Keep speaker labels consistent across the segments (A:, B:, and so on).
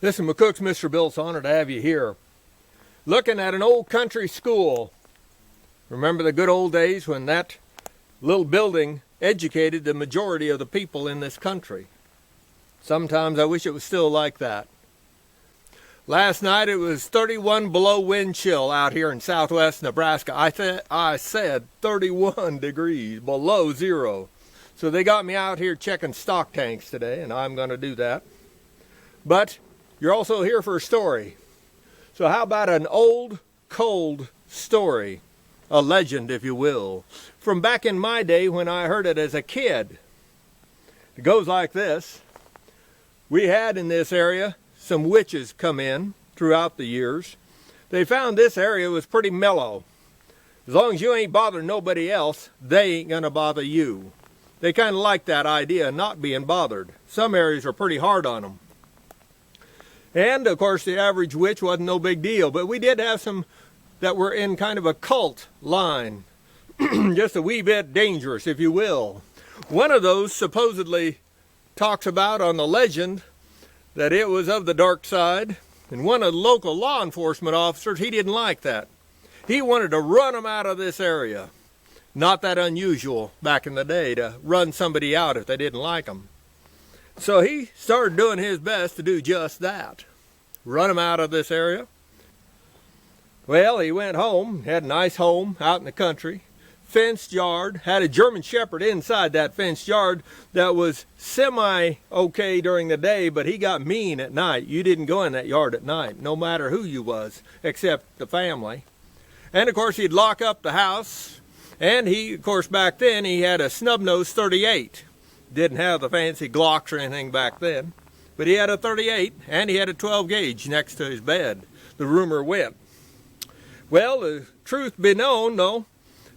A: Listen, McCooks, Mr. Bill, it's an honor to have you here. Looking at an old country school. Remember the good old days when that little building educated the majority of the people in this country? Sometimes I wish it was still like that. Last night it was 31 below wind chill out here in southwest Nebraska. I said 31 degrees below zero. So they got me out here checking stock tanks today, and I'm going to do that. But you're also here for a story. So how about an old, cold story? A legend, if you will, from back in my day when I heard it as a kid. It goes like this. We had in this area some witches come in throughout the years. They found this area was pretty mellow. As long as you ain't bothering nobody else, they ain't gonna bother you. They kind of like that idea of not being bothered. Some areas are pretty hard on them. And of course the average witch wasn't no big deal, but we did have some that were in kind of a cult line. Just a wee bit dangerous, if you will. One of those supposedly talks about on the legend that it was of the dark side, and one of the local law enforcement officers, he didn't like that. He wanted to run them out of this area. Not that unusual back in the day to run somebody out if they didn't like them. So he started doing his best to do just that. Run them out of this area. Well, he went home, had a nice home out in the country, fenced yard, had a German Shepherd inside that fenced yard that was semi-okay during the day, but he got mean at night. You didn't go in that yard at night, no matter who you was, except the family. And of course he'd lock up the house, and he, of course back then, he had a snub-nosed 38. Didn't have the fancy Glocks or anything back then, but he had a 38, and he had a 12 gauge next to his bed, the rumor went. Well, the truth be known, though,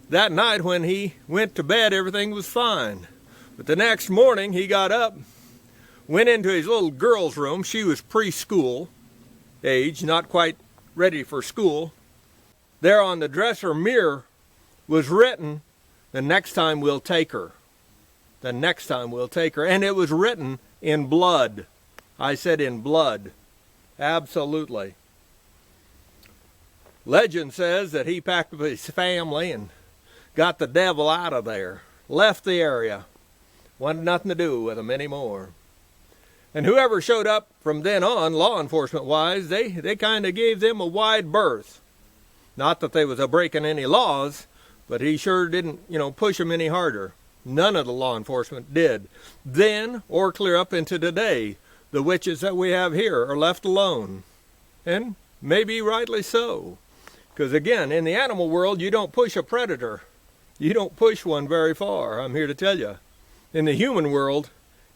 A: that night when he went to bed, everything was fine. But the next morning, he got up, went into his little girl's room. She was preschool age, not quite ready for school. There on the dresser mirror was written, "The next time we'll take her. The next time we'll take her." And it was written in blood. I said in blood. Absolutely. Legend says that he packed up his family and got the devil out of there. Left the area. Wanted nothing to do with him anymore. And whoever showed up from then on, law enforcement wise, they kind of gave them a wide berth. Not that they was breaking any laws, but he sure didn't, push them any harder. None of the law enforcement did. Then, or clear up into today, the witches that we have here are left alone. And maybe rightly so. Because again, in the animal world, you don't push a predator. You don't push one very far, I'm here to tell you. In the human world,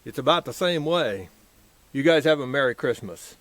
A: it's about the same way. You guys have a Merry Christmas.